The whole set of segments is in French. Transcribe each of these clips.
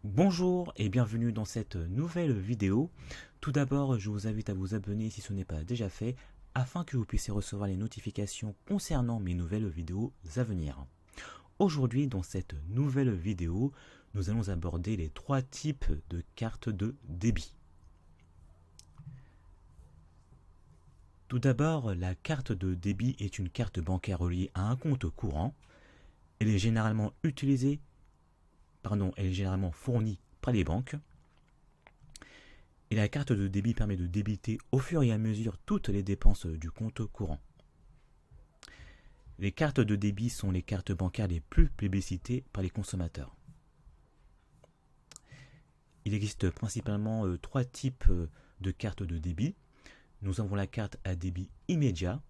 Bonjour et bienvenue dans cette nouvelle vidéo. Tout d'abord, je vous invite à vous abonner si ce n'est pas déjà fait, afin que vous puissiez recevoir les notifications concernant mes nouvelles vidéos à venir. Aujourd'hui, dans cette nouvelle vidéo, nous allons aborder les trois types de cartes de débit. Tout d'abord, la carte de débit est une carte bancaire reliée à un compte courant. Elle est généralement fournie par les banques. Et la carte de débit permet de débiter au fur et à mesure toutes les dépenses du compte courant. Les cartes de débit sont les cartes bancaires les plus plébiscitées par les consommateurs. Il existe principalement trois types de cartes de débit. Nous avons la carte à débit immédiat,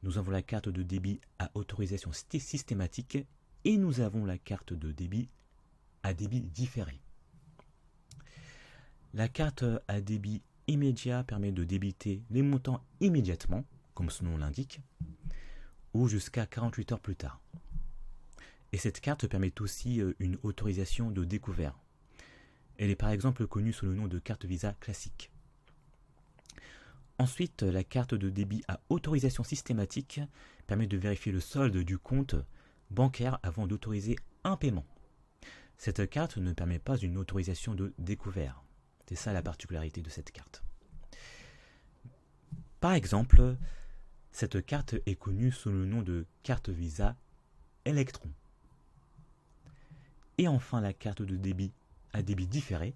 nous avons la carte de débit à autorisation systématique et nous avons la carte de débit à débit différé. La carte à débit immédiat permet de débiter les montants immédiatement, comme son nom l'indique, ou jusqu'à 48 heures plus tard. Et cette carte permet aussi une autorisation de découvert. Elle est par exemple connue sous le nom de carte Visa classique. Ensuite, la carte de débit à autorisation systématique permet de vérifier le solde du compte bancaire avant d'autoriser un paiement. Cette carte ne permet pas une autorisation de découvert. C'est ça la particularité de cette carte. Par exemple, cette carte est connue sous le nom de carte Visa Electron. Et enfin, la carte de débit à débit différé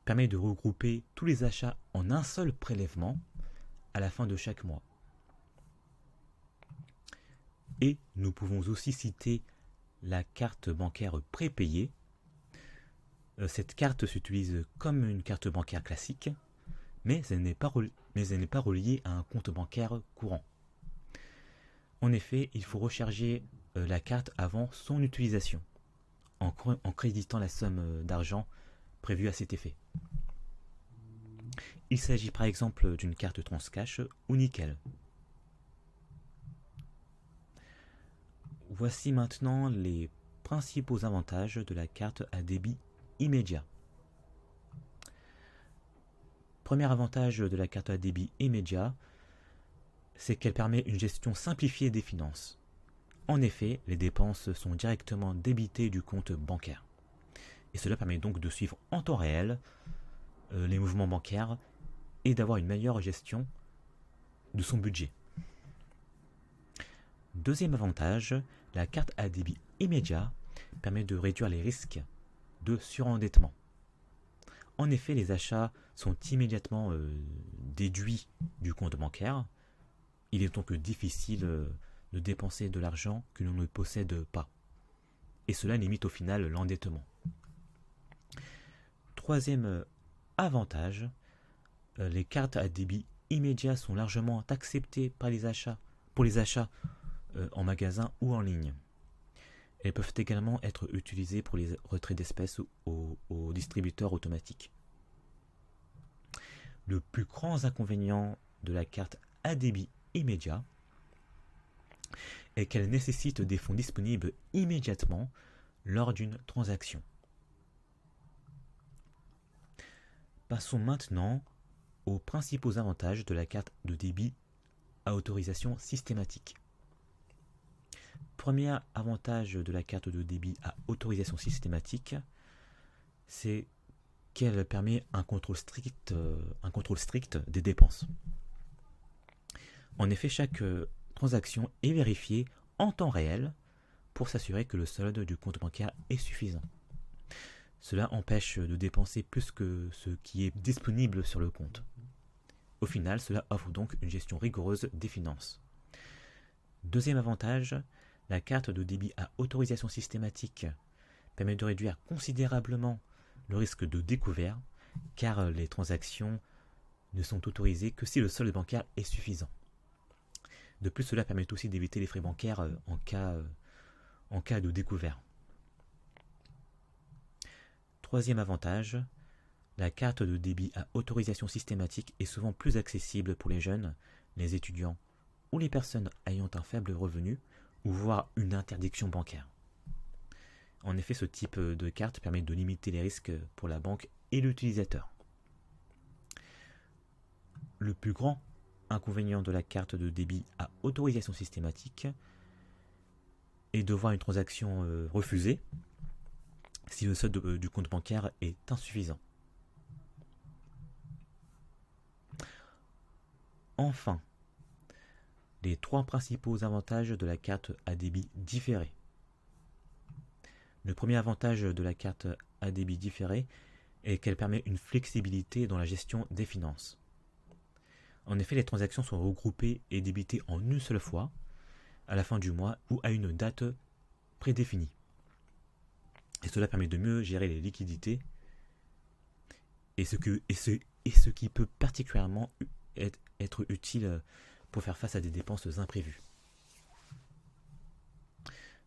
permet de regrouper tous les achats en un seul prélèvement à la fin de chaque mois. Et nous pouvons aussi citer la carte bancaire prépayée. Cette carte s'utilise comme une carte bancaire classique, mais elle n'est pas reliée à un compte bancaire courant. En effet, il faut recharger la carte avant son utilisation, en créditant la somme d'argent prévue à cet effet. Il s'agit par exemple d'une carte Transcash ou Nickel. Voici maintenant les principaux avantages de la carte à débit immédiat. Premier avantage de la carte à débit immédiat, c'est qu'elle permet une gestion simplifiée des finances. En effet, les dépenses sont directement débitées du compte bancaire. Et cela permet donc de suivre en temps réel les mouvements bancaires et d'avoir une meilleure gestion de son budget. Deuxième avantage, la carte à débit immédiat permet de réduire les risques de surendettement. En effet, les achats sont immédiatement déduits du compte bancaire. Il est donc difficile de dépenser de l'argent que l'on ne possède pas. Et cela limite au final l'endettement. Troisième avantage, les cartes à débit immédiat sont largement acceptées pour les achats en magasin ou en ligne. Elles peuvent également être utilisées pour les retraits d'espèces aux distributeurs automatiques. Le plus grand inconvénient de la carte à débit immédiat est qu'elle nécessite des fonds disponibles immédiatement lors d'une transaction. Passons maintenant aux principaux avantages de la carte de débit à autorisation systématique. Premier avantage de la carte de débit à autorisation systématique, c'est qu'elle permet un contrôle strict des dépenses. En effet, chaque transaction est vérifiée en temps réel pour s'assurer que le solde du compte bancaire est suffisant. Cela empêche de dépenser plus que ce qui est disponible sur le compte. Au final, cela offre donc une gestion rigoureuse des finances. Deuxième avantage, la carte de débit à autorisation systématique permet de réduire considérablement le risque de découvert, car les transactions ne sont autorisées que si le solde bancaire est suffisant. De plus, cela permet aussi d'éviter les frais bancaires en cas de découvert. Troisième avantage, la carte de débit à autorisation systématique est souvent plus accessible pour les jeunes, les étudiants ou les personnes ayant un faible revenu ou voire une interdiction bancaire. En effet, ce type de carte permet de limiter les risques pour la banque et l'utilisateur. Le plus grand inconvénient de la carte de débit à autorisation systématique est de voir une transaction refusée si le solde du compte bancaire est insuffisant. Enfin, les 3 principaux avantages de la carte à débit différé. Le premier avantage de la carte à débit différé est qu'elle permet une flexibilité dans la gestion des finances. En effet, les transactions sont regroupées et débitées en une seule fois, à la fin du mois ou à une date prédéfinie. Et cela permet de mieux gérer les liquidités et ce qui peut particulièrement être utile pour faire face à des dépenses imprévues.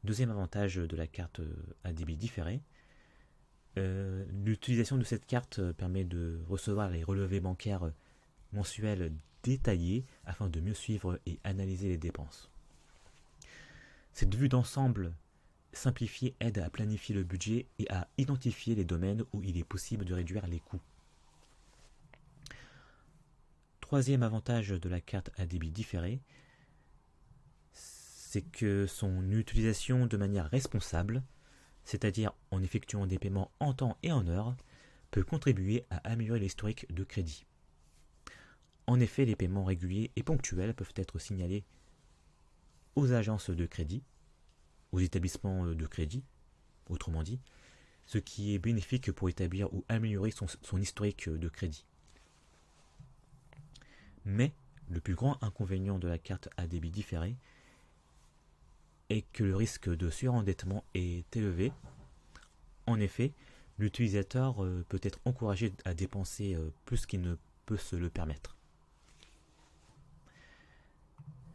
Deuxième avantage de la carte à débit différé, l'utilisation de cette carte permet de recevoir les relevés bancaires mensuels détaillés afin de mieux suivre et analyser les dépenses. Cette vue d'ensemble simplifiée aide à planifier le budget et à identifier les domaines où il est possible de réduire les coûts. Troisième avantage de la carte à débit différé, c'est que son utilisation de manière responsable, c'est-à-dire en effectuant des paiements en temps et en heure, peut contribuer à améliorer l'historique de crédit. En effet, les paiements réguliers et ponctuels peuvent être signalés aux agences de crédit, aux établissements de crédit, autrement dit, ce qui est bénéfique pour établir ou améliorer son historique de crédit. Mais le plus grand inconvénient de la carte à débit différé est que le risque de surendettement est élevé. En effet, l'utilisateur peut être encouragé à dépenser plus qu'il ne peut se le permettre.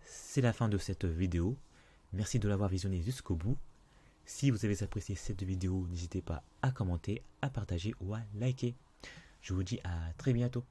C'est la fin de cette vidéo. Merci de l'avoir visionnée jusqu'au bout. Si vous avez apprécié cette vidéo, n'hésitez pas à commenter, à partager ou à liker. Je vous dis à très bientôt.